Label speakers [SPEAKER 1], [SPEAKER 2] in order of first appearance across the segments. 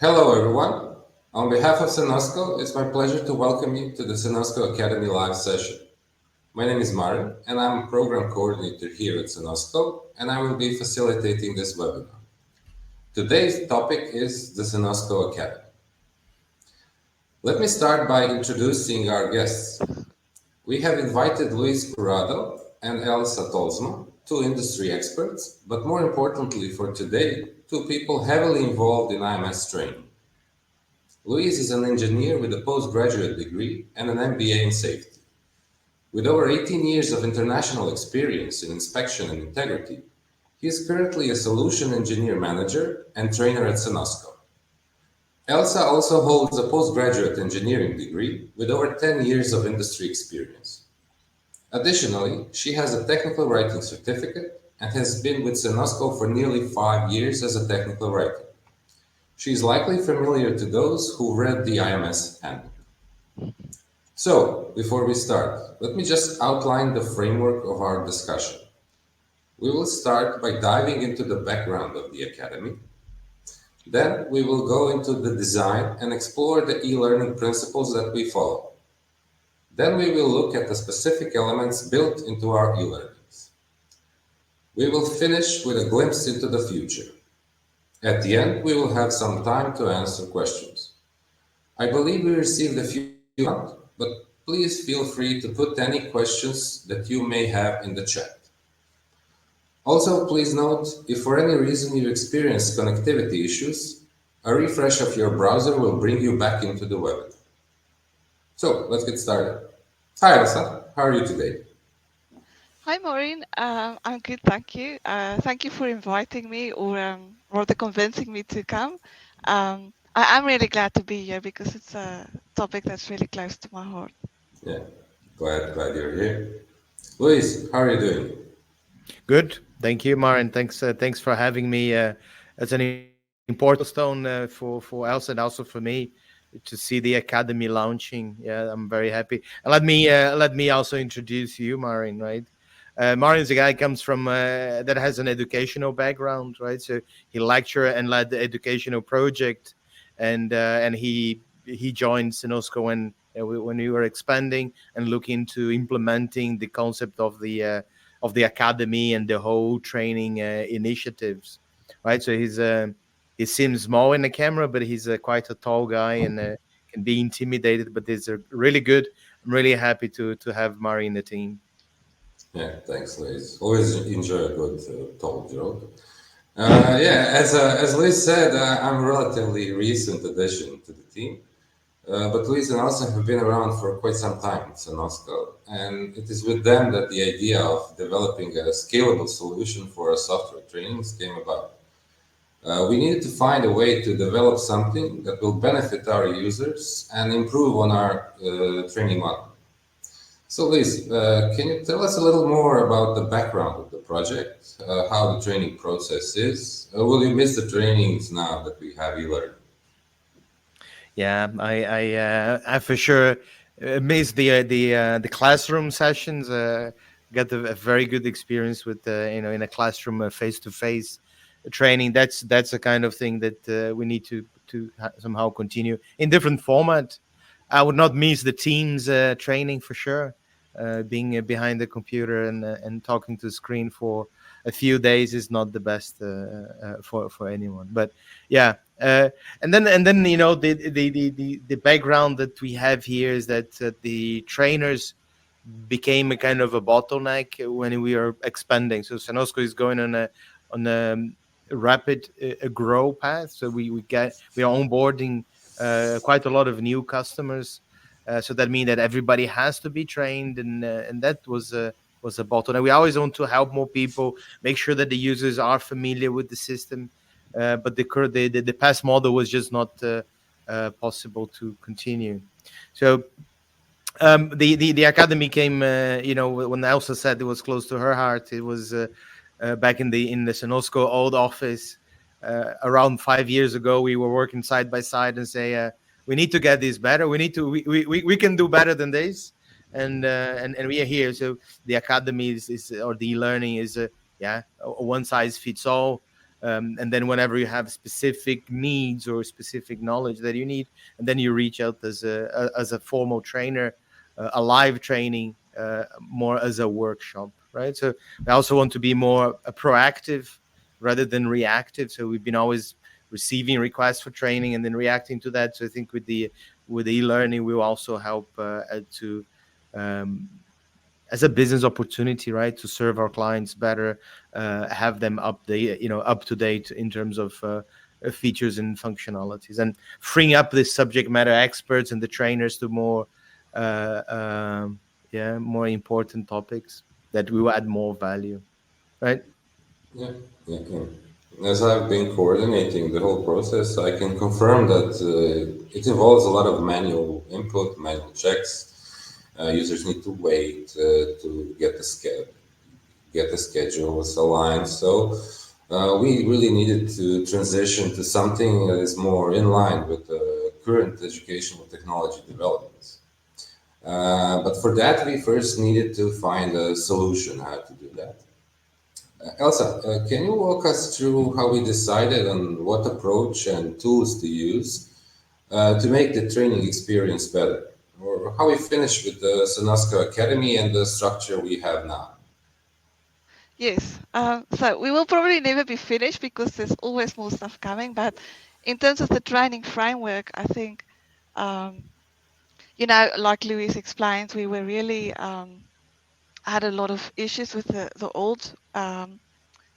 [SPEAKER 1] Hello, everyone. On behalf of Cenosco, it's my pleasure to welcome you to the Cenosco Academy live session. My name is Marin, and I'm a program coordinator here at Cenosco, and I will be facilitating this webinar. Today's topic is the Cenosco Academy. Let me start by introducing our guests. We have invited Luiz Curado and Elsa Tolsma, two industry experts, but more importantly for today, two people heavily involved in IMS training. Luiz is an engineer with a postgraduate degree and an MBA in safety. With over 18 years of international experience in inspection and integrity, he is currently a solution engineer manager and trainer at Cenosco. Elsa also holds a postgraduate engineering degree with over 10 years of industry experience. Additionally, she has a technical writing certificate and has been with Cenosco for nearly 5 years as a technical writer. She is likely familiar to those who read the IMS handbook. So, before we start, let me just outline the framework of our discussion. We will start by diving into the background of the Academy. Then we will go into the design and explore the e-learning principles that we follow. Then we will look at the specific elements built into our e-learnings. We will finish with a glimpse into the future. At the end, we will have some time to answer questions. I believe we received a few, but please feel free to put any questions that you may have in the chat. Also, please note, if for any reason you experience connectivity issues, a refresh of your browser will bring you back into the webinar. So, let's get started. Hi, Elsa. How are you today?
[SPEAKER 2] Hi, Maureen. I'm good, thank you. Thank you for inviting me or the convincing me to come. I'm really glad to be here because it's a topic that's really close to my heart.
[SPEAKER 1] Yeah, glad you're here. Luis, how are you doing?
[SPEAKER 3] Good. Thank you, Marin. Thanks for having me. It's an important milestone for Elsa and also for me to see the academy launching. Yeah, I'm very happy. And let me also introduce you, Marin. Right, Marin's a guy comes from that has an educational background, right? So he lectured and led the educational project, and he joined Cenosco when we were expanding and looking to implementing the concept of the academy and the whole training initiatives, right? So he seems small in the camera, but he's quite a tall guy and can be intimidated, but he's really good. I'm really happy to have Mari in the team.
[SPEAKER 1] Yeah, thanks, Luis. Always enjoy a good tall joke. Yeah, as Luis said, I'm a relatively recent addition to the team. But Luis and Elsa have been around for quite some time at Cenosco, and it is with them that the idea of developing a scalable solution for our software trainings came about. We needed to find a way to develop something that will benefit our users and improve on our training model. So, Luis, can you tell us a little more about the background of the project, how the training process is? Will you miss the trainings now that we have e-learning?
[SPEAKER 3] Yeah, I for sure miss the classroom sessions. Got a very good experience with in a classroom face to face training. That's the kind of thing that we need to somehow continue in different format. I would not miss the teams training for sure. Being behind the computer and talking to the screen for a few days is not the best for anyone. But yeah, and then the background that we have here is that the trainers became a kind of a bottleneck when we are expanding. So Cenosco is going on a rapid grow path. So we are onboarding quite a lot of new customers. So that means that everybody has to be trained, and that was a bottleneck. We always want to help more people, make sure that the users are familiar with the system. But the past model was just not possible to continue. So the academy came, when Elsa said it was close to her heart. It was back in the Cenosco old office around 5 years ago. We were working side by side and say we need to get this better. We can do better than this, and we are here. So the academy is or the learning is a one size fits all. And then whenever you have specific needs or specific knowledge that you need, and then you reach out as a formal trainer, a live training, more as a workshop, right? So I also want to be more proactive rather than reactive. So we've been always receiving requests for training and then reacting to that. So I think with the e-learning, we will also help to um, as a business opportunity, right, to serve our clients better, have them up to date in terms of features and functionalities, and freeing up the subject matter experts and the trainers to more, uh, um, more important topics that will add more value, right?
[SPEAKER 1] Yeah, yeah, yeah. As I've been coordinating the whole process, I can confirm that it involves a lot of manual input, manual checks. Users need to wait to get the schedules aligned. So we really needed to transition to something that is more in line with the current educational technology developments. But for that, we first needed to find a solution how to do that. Elsa, can you walk us through how we decided on what approach and tools to use to make the training experience better? Or how we finished with the Cenosco Academy and the structure we have now?
[SPEAKER 2] Yes. So we will probably never be finished because there's always more stuff coming. But in terms of the training framework, I think, um, like Luiz explained, we were really had a lot of issues with the old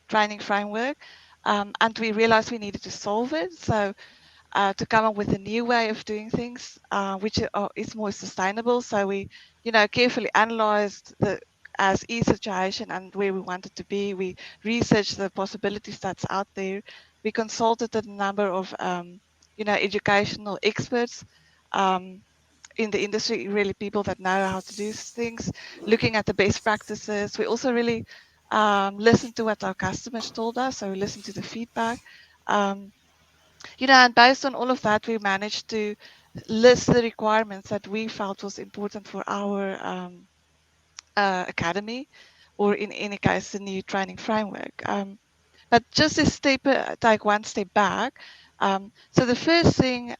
[SPEAKER 2] training framework, and we realized we needed to solve it. So to come up with a new way of doing things, which is more sustainable. So we, carefully analyzed the as each situation and where we wanted to be. We researched the possibilities that's out there. We consulted a number of, educational experts in the industry, really people that know how to do things, looking at the best practices. We also really listened to what our customers told us. So we listened to the feedback. Um, and based on all of that, we managed to list the requirements that we felt was important for our academy, or in any case, the new training framework. But just to take one step back, so the first thing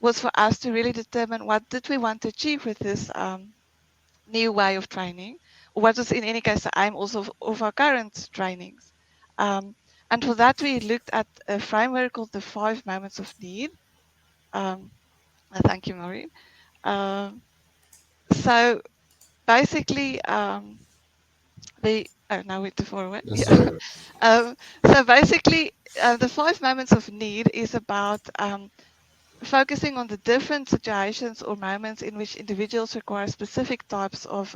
[SPEAKER 2] was for us to really determine what did we want to achieve with this new way of training, or what was in any case the aim also of our current trainings. And for that, we looked at a framework called the 5 moments of need. Um, thank you, Marin. Um, so basically, now we're too far away.
[SPEAKER 1] Yes,
[SPEAKER 2] Yeah.
[SPEAKER 1] sir.
[SPEAKER 2] So basically, the 5 moments of need is about focusing on the different situations or moments in which individuals require specific types of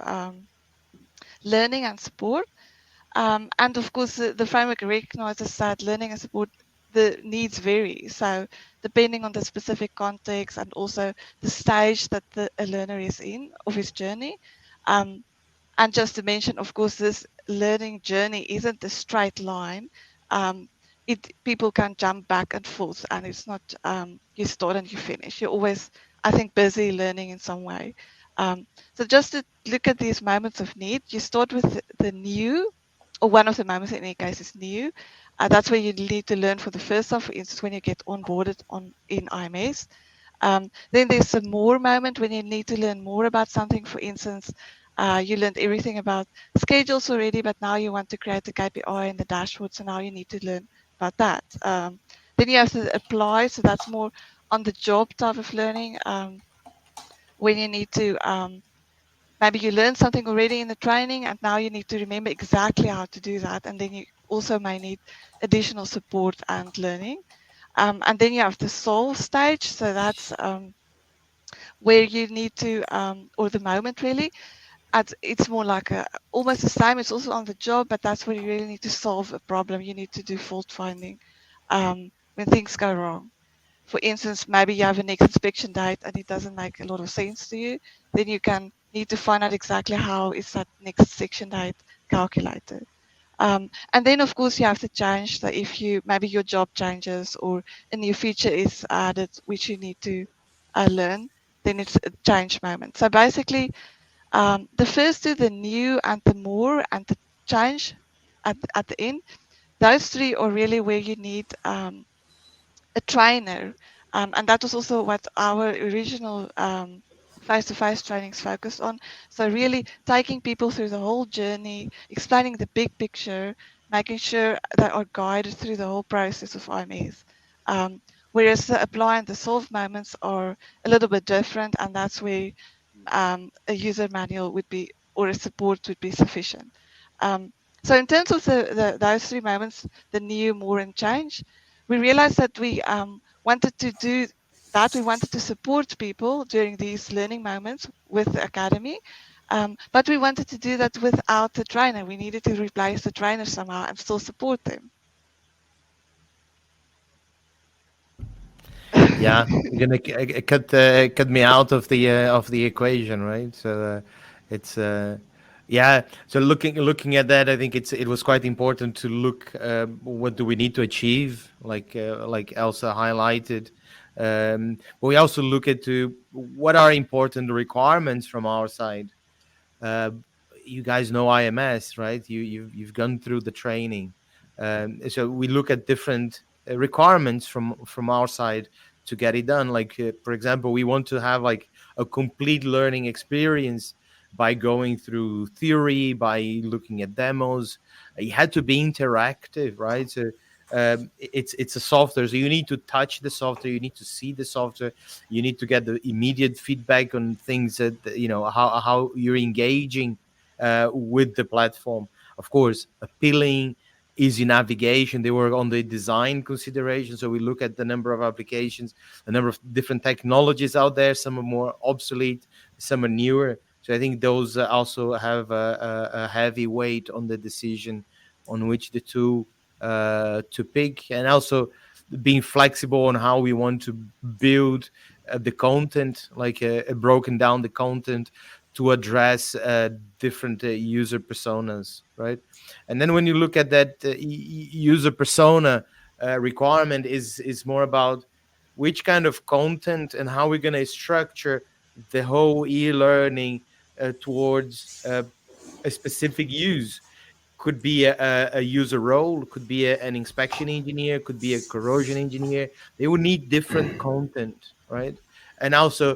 [SPEAKER 2] learning and support. And of course, the framework recognizes that learning and support, the needs vary. So depending on the specific context and also the stage that a learner is in of his journey. Um, and just to mention, of course, this learning journey isn't a straight line. Um, people can jump back and forth, and it's not you start and you finish. You're always, I think, busy learning in some way. So just to look at these moments of need, you start with the new, or one of the moments in any case is new. That's where you need to learn for the first time, for instance, when you get onboarded in IMS. Then there's a more moment when you need to learn more about something. For instance, you learned everything about schedules already, but now you want to create a KPI in the dashboard, so now you need to learn about that. Then you have to apply, so that's more on the job type of learning, when you need to, maybe you learned something already in the training, and now you need to remember exactly how to do that, and then you also may need additional support and learning. And then you have the solve stage, so that's where you need to, or the moment really, it's more like almost the same. It's also on the job, but that's where you really need to solve a problem. You need to do fault finding when things go wrong. For instance, maybe you have a next inspection date and it doesn't make a lot of sense to you. Then you can need to find out exactly how is that next inspection date calculated. And then of course you have to change. So if maybe your job changes or a new feature is added which you need to learn, then it's a change moment. So basically, the first two, the new and the more and the change at the end, those three are really where you need a trainer. And that was also what our original face-to-face trainings focused on. So really taking people through the whole journey, explaining the big picture, making sure they are guided through the whole process of IMS. Whereas the apply and the solve moments are a little bit different, and that's where a user manual would be, or a support would be sufficient. So in terms of those three moments, the new, more, and change, we realized that we wanted to do that. We wanted to support people during these learning moments with the academy, but we wanted to do that without the trainer. We needed to replace the trainer somehow and still support them.
[SPEAKER 3] Yeah, you're gonna cut me out of the equation, right? So it's yeah. So looking at that, I think it was quite important to look what do we need to achieve, like Elsa highlighted. But we also look at to what are important requirements from our side. uh, you guys know IMS, right? You've gone through the training, so we look at different requirements from our side to get it done. Like for example, we want to have like a complete learning experience by going through theory, by looking at demos. It had to be interactive, right? So it's a software, so you need to touch the software, you need to see the software, you need to get the immediate feedback on things that how you're engaging with the platform. Of course, appealing, easy navigation. They were on the design consideration, so we look at the number of applications, the number of different technologies out there. Some are more obsolete, some are newer. So I think those also have a heavy weight on the decision on which the two to pick, and also being flexible on how we want to build the content, like broken down the content to address different user personas, right? And then when you look at that user persona requirement, is more about which kind of content and how we're going to structure the whole e-learning towards a specific use. Could be a user role, could be an inspection engineer, could be a corrosion engineer. They would need different content, right? And also,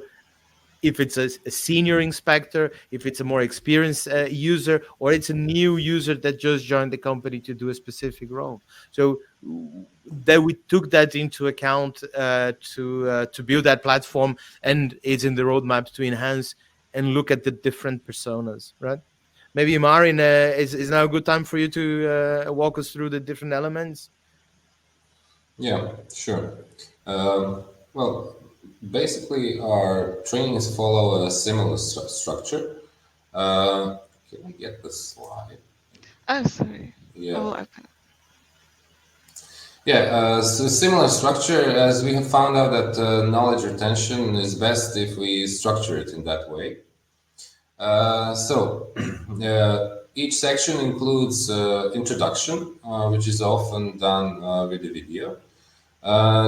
[SPEAKER 3] if it's a senior inspector, if it's a more experienced user, or it's a new user that just joined the company to do a specific role. So that we took that into account to build that platform, and it's in the roadmap to enhance and look at the different personas, right? Maybe Marin, is now a good time for you to walk us through the different elements?
[SPEAKER 1] Yeah, sure. Well, basically, our trainings follow a similar structure. Can I get the slide?
[SPEAKER 2] Oh, sorry. I
[SPEAKER 1] Yeah.
[SPEAKER 2] will open it.
[SPEAKER 1] Yeah, so similar structure, as we have found out that knowledge retention is best if we structure it in that way. So each section includes introduction, which is often done with a video.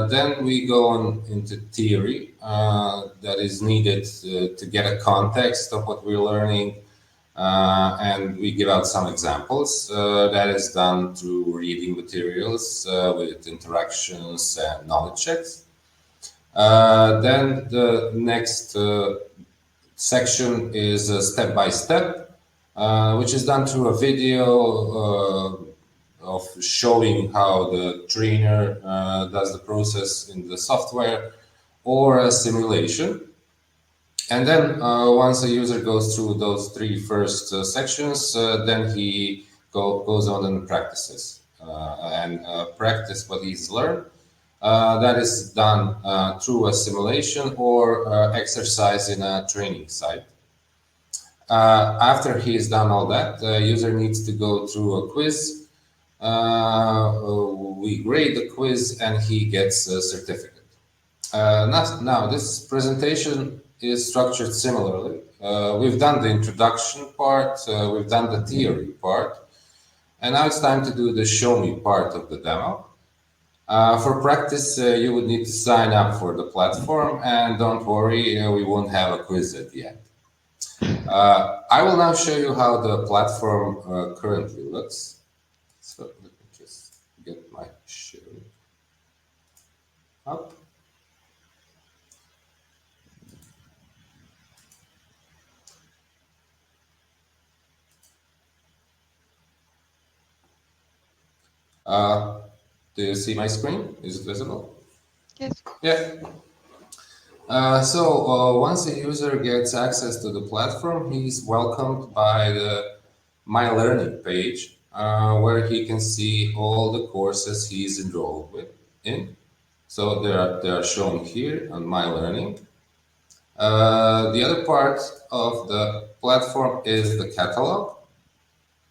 [SPEAKER 1] Then we go on into theory that is needed to get a context of what we're learning, and we give out some examples. That is done through reading materials with interactions and knowledge checks. Then the next section is step by step, which is done through a video of showing how the trainer does the process in the software, or a simulation. And then once a user goes through those three first sections, then he goes on and practices and practice what he's learned. That is done through a simulation or exercise in a training site. After he's done all that, the user needs to go through a quiz. We grade the quiz and he gets a certificate. Now, this presentation is structured similarly. We've done the introduction part, we've done the theory part, and now it's time to do the show me part of the demo. For practice, you would need to sign up for the platform, and don't worry, we won't have a quiz at the end. I will now show you how the platform currently looks. So let me just up. Do you see my screen? Is it visible?
[SPEAKER 2] Yes.
[SPEAKER 1] Yeah. Once a user gets access to the platform, he's welcomed by the My Learning page, where he can see all the courses he's enrolled in. So they are shown here on My Learning. The other part of the platform is the catalog.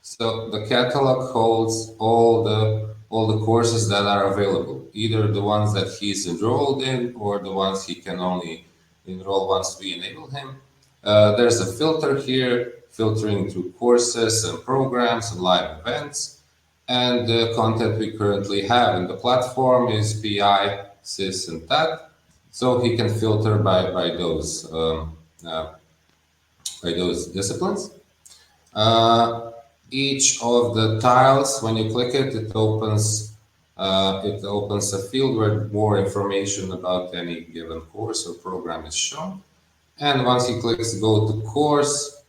[SPEAKER 1] So the catalog holds all the courses that are available, either the ones that he's enrolled in or the ones he can only enroll once we enable him. There's a filter here, filtering through courses and programs and live events. And the content we currently have in the platform is PI, CIS, and TAT. So he can filter uh, by those disciplines. Uh, each of the tiles, when you click it, it opens a field where more information about any given course or program is shown. And once he clicks go to course,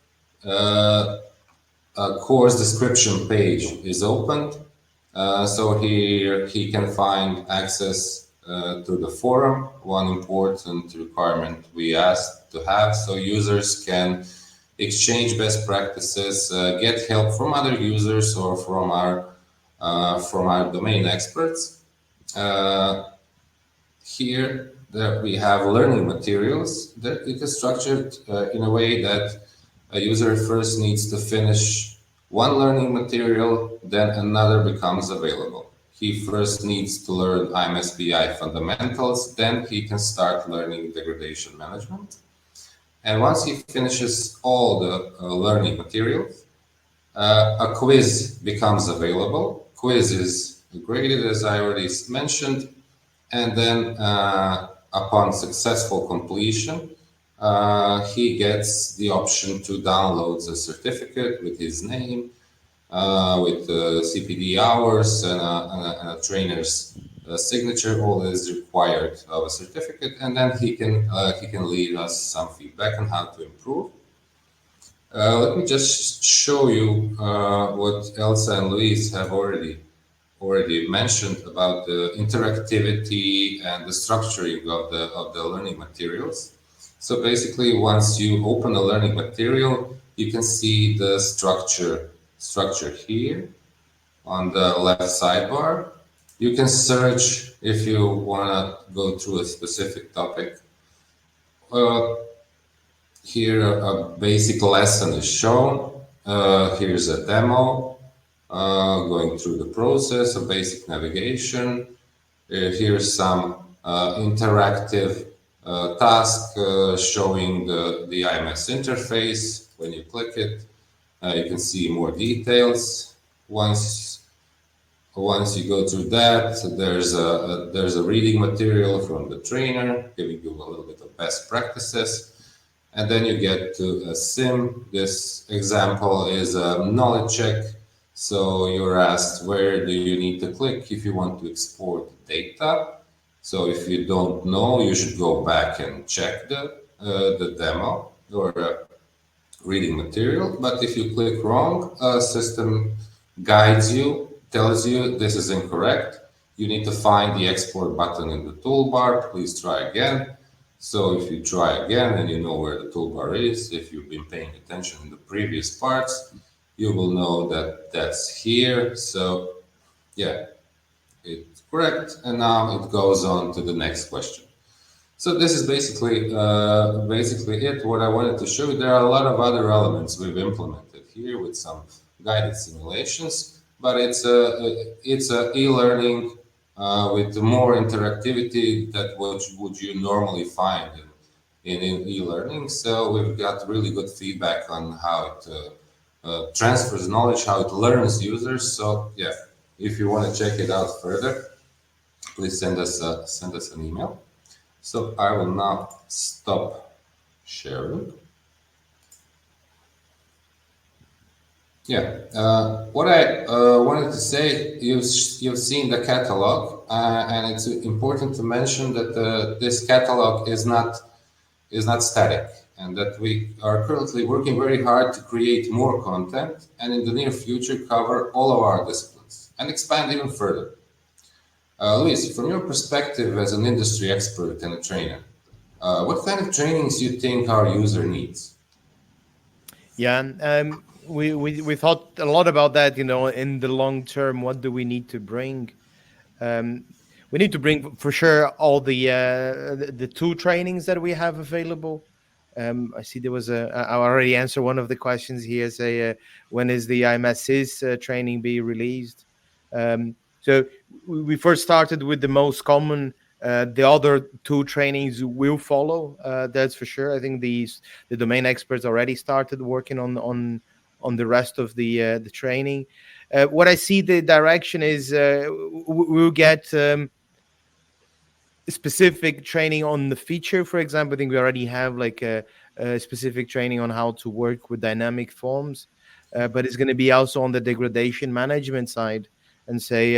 [SPEAKER 1] a course description page is opened. So here he can find access to the forum, one important requirement we asked to have, so users can exchange best practices, get help from other users or from our domain experts. Here that we have learning materials that it is structured in a way that a user first needs to finish one learning material, then another becomes available. He first needs to learn IMSBI fundamentals, then he can start learning degradation management. And once he finishes all the learning materials, a quiz becomes available. Quiz is graded, as I already mentioned, and then upon successful completion, he gets the option to download a certificate with his name, with CPD hours and a trainer's signature. All that is required of a certificate, and then he can leave us some feedback on how to improve. Let me just show you what Elsa and Luiz have already mentioned about the interactivity and the structuring of the learning materials. So basically, once you open a learning material, you can see the structure here on the left sidebar. You can search if you want to go through a specific topic. Here, a basic lesson is shown. Here's a demo going through the process of basic navigation. Here's some interactive task showing the IMS interface. When you click it, you can see more details. Once you go through that, there's a reading material from the trainer giving you a little bit of best practices. And then you get to a sim. This example is a knowledge check. So you're asked where do you need to click if you want to export data. So if you don't know, you should go back and check the demo or reading material. But if you click wrong, a system guides you, tells you this is incorrect. You need to find the export button in the toolbar. Please try again. So if you try again and you know where the toolbar is, if you've been paying attention in the previous parts, you will know that that's here. So yeah, it's correct. And now it goes on to the next question. So this is basically it. What I wanted to show you, there are a lot of other elements we've implemented here with some guided simulations, but it's a e-learning with more interactivity that what would you normally find in e-learning. So we've got really good feedback on how it transfers knowledge, how it learns users. So yeah, if you want to check it out further, please send us an email. So I will now stop sharing. Yeah, what I wanted to say, you've seen the catalog. and it's important to mention that this catalog is not static, and that we are currently working very hard to create more content, and in the near future cover all of our disciplines and expand even further. Luis, from your perspective as an industry expert and a trainer, what kind of trainings do you think our user needs?
[SPEAKER 3] Yeah, we thought a lot about that. In the long term, what do we need to bring? Um, we need to bring for sure all the two trainings that we have available. I see there was I already answered one of the questions here. Say, when is the IMSIS training be released? So we first started with the most common. The other two trainings will follow. That's for sure. I think the domain experts already started working on the rest of the training. What I see the direction is we'll get specific training on the feature. For example, I think we already have like a specific training on how to work with dynamic forms, but it's going to be also on the degradation management side. And say,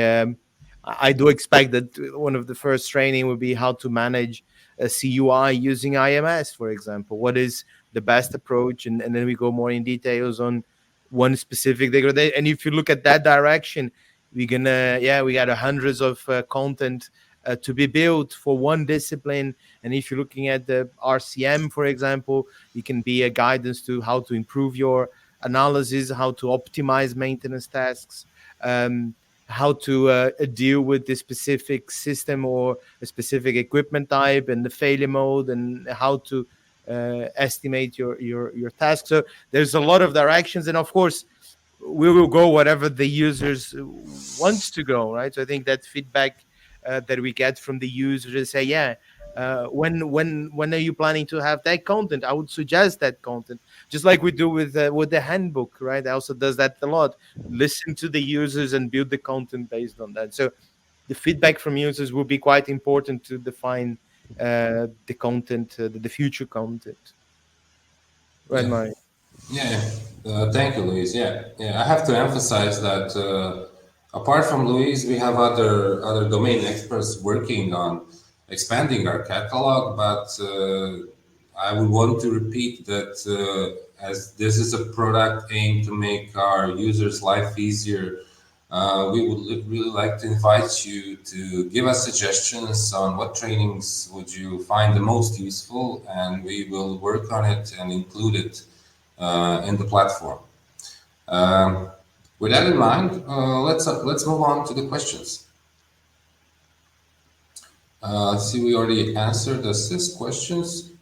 [SPEAKER 3] I do expect that one of the first training will be how to manage a CUI using IMS, for example. What is the best approach? And then we go more in details on one specific degradation. And if you look at that direction, we got hundreds of content to be built for one discipline. And if you're looking at the RCM, for example, it can be a guidance to how to improve your analysis, how to optimize maintenance tasks, how to deal with the specific system or a specific equipment type and the failure mode, and how to estimate your task. So there's a lot of directions, and of course we will go whatever the users wants to go, right? So I think that feedback that we get from the users to say, yeah, when are you planning to have that content? I would suggest that content, just like we do with the handbook, right? Elsa does that a lot. Listen to the users and build the content based on that. So the feedback from users will be quite important to define the content, the future content. Right,
[SPEAKER 1] Yeah.
[SPEAKER 3] Marin?
[SPEAKER 1] Yeah, thank you, Luis. Yeah. I have to emphasize that apart from Luis, we have other domain experts working on expanding our catalog. But I would want to repeat that as this is a product aimed to make our users' life easier, we would really like to invite you to give us suggestions on what trainings would you find the most useful, and we will work on it and include it in the platform. Um, with that in mind, let's move on to the questions. See, we already answered the six questions.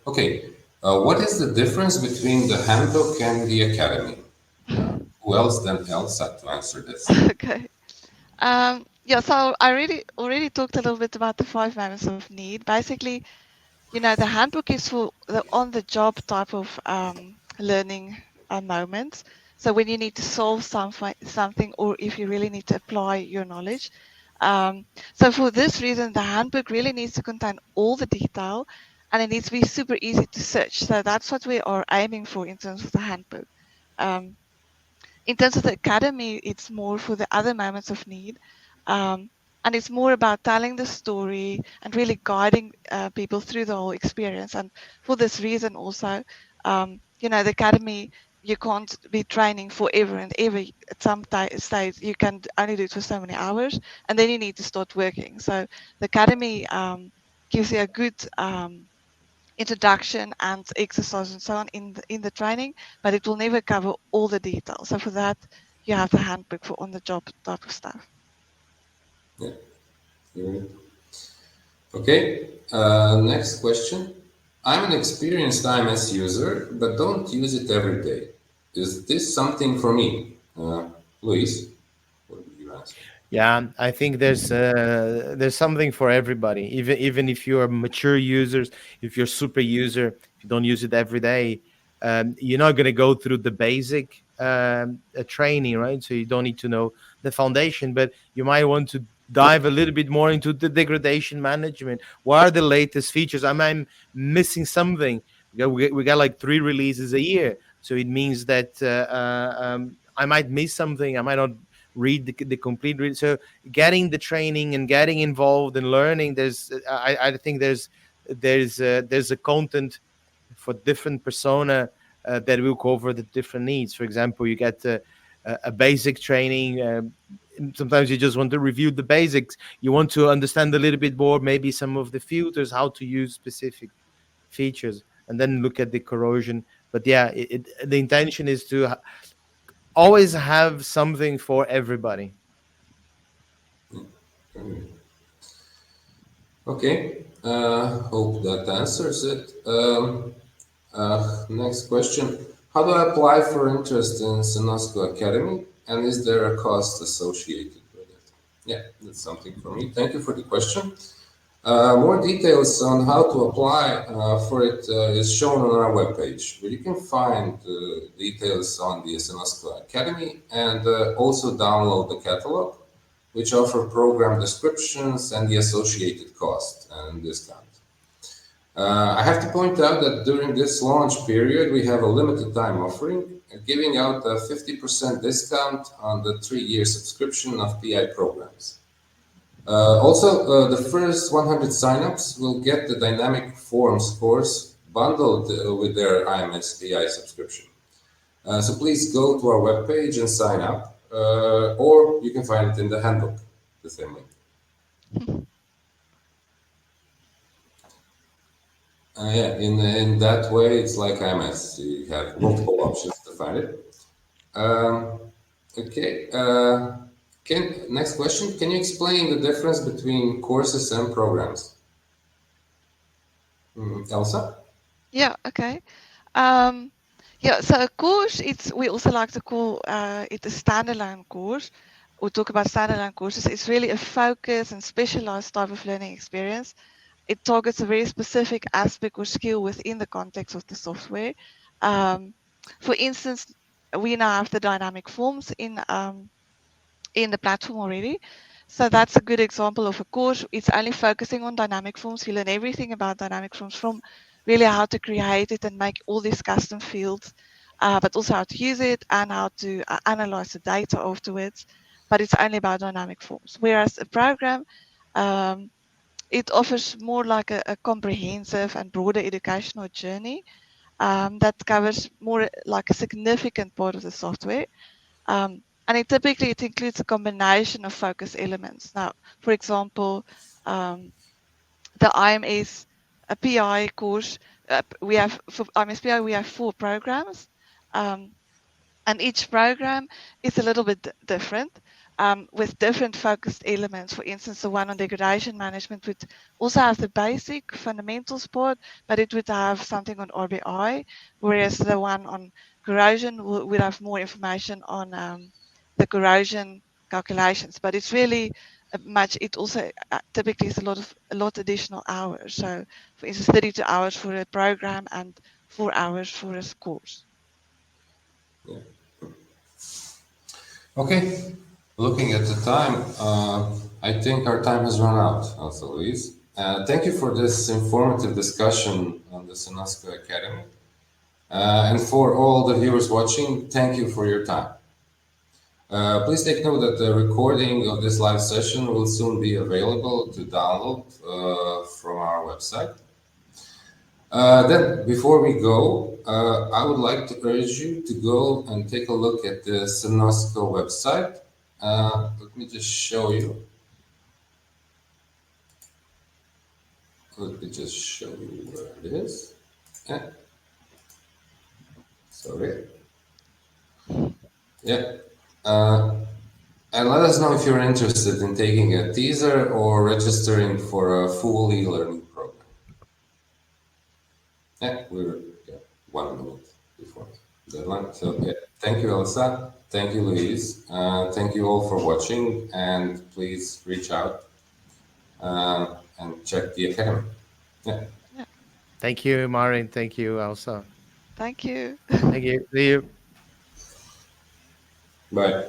[SPEAKER 1] Okay, what is the difference between the handbook and the academy? Who else than Elsa to answer this?
[SPEAKER 2] Okay. Yeah, so I already talked a little bit about the 5 moments of need. Basically, the handbook is for the on-the-job type of learning moments. So when you need to solve something, or if you really need to apply your knowledge. So for this reason, the handbook really needs to contain all the detail, and it needs to be super easy to search. So that's what we are aiming for in terms of the handbook. In terms of the academy, it's more for the other moments of need. And it's more about telling the story and really guiding people through the whole experience. And for this reason also, the academy, you can't be training forever and ever. At some stage, you can only do it for so many hours, and then you need to start working. So the academy gives you a good introduction and exercise and so on in the training, but it will never cover all the details. So for that, you have the handbook for on-the-job type of stuff.
[SPEAKER 1] Yeah. Good. Okay, next question. I'm an experienced IMS user, but don't use it every day. Is this something for me? Luis, what would you answer?
[SPEAKER 3] Yeah, I think there's something for everybody. Even if you're mature users, if you're super user, if you don't use it every day, you're not going to go through the basic training, right? So you don't need to know the foundation, but you might want to dive a little bit more into the degradation management. What are the latest features? I'm missing something. We got like 3 releases a year, so it means that I might miss something. I might not read the complete read. So getting the training and getting involved and learning, I think there's a content for different persona that will cover the different needs. For example, you get a basic training. Sometimes you just want to review the basics. You want to understand a little bit more, maybe some of the filters, how to use specific features, and then look at the corrosion. But yeah, the intention is to always have something for everybody.
[SPEAKER 1] Okay, hope that answers it. Next question. How do I apply for interest in Cenosco Academy, and is there a cost associated with it? Yeah, that's something for me. Thank you for the question. More details on how to apply for it is shown on our webpage, where you can find details on the Cenosco Academy and also download the catalog, which offer program descriptions and the associated cost and discount. I have to point out that during this launch period, we have a limited time offering, giving out a 50% discount on the 3-year subscription of PI programs. Also, the first 100 signups will get the Dynamic Forms course bundled with their IMS PI subscription. So please go to our webpage and sign up, or you can find it in the handbook, the same link. Yeah, in that way, it's like IMS. You have multiple options to find it. Okay. Next question. Can you explain the difference between courses and programs? Elsa?
[SPEAKER 2] Yeah, okay. Yeah, so a course, we also like to call it a standalone course, or talk about standalone courses. It's really a focused and specialized type of learning experience. It targets a very specific aspect or skill within the context of the software. For instance, we now have the dynamic forms in the platform already. So that's a good example of a course. It's only focusing on dynamic forms. You learn everything about dynamic forms, from really how to create it and make all these custom fields, but also how to use it and how to analyze the data afterwards. But it's only about dynamic forms. Whereas a program, it offers more like a comprehensive and broader educational journey that covers more like a significant part of the software. And it includes a combination of focus elements. Now, for example, the IMS PI course, we have for IMS PI we have 4 programs, and each program is a little bit different, with different focused elements. For instance, the one on degradation management would also have the basic fundamentals part, but it would have something on RBI, whereas the one on corrosion would have more information on the corrosion calculations. But it's really it also typically is a lot additional hours. So, for instance, 32 hours for a program and 4 hours for a course.
[SPEAKER 1] Yeah. Okay. Looking at the time, I think our time has run out, also, Luiz. Thank you for this informative discussion on the Cenosco Academy. And for all the viewers watching, thank you for your time. Please take note that the recording of this live session will soon be available to download from our website. Then, before we go, I would like to urge you to go and take a look at the Cenosco website. Let me just show you. Let me just show you where it is. Yeah. Sorry. Yeah. And let us know if you're interested in taking a teaser or registering for a full e-learning program. Yeah, we're 1 minute before the deadline. So yeah, thank you, Elsa. Thank you, Luiz. Thank you all for watching, and please reach out and check the academy. Yeah.
[SPEAKER 3] Thank you, Marin. Thank you, Elsa.
[SPEAKER 2] Thank you.
[SPEAKER 3] Thank you. See you.
[SPEAKER 1] Bye.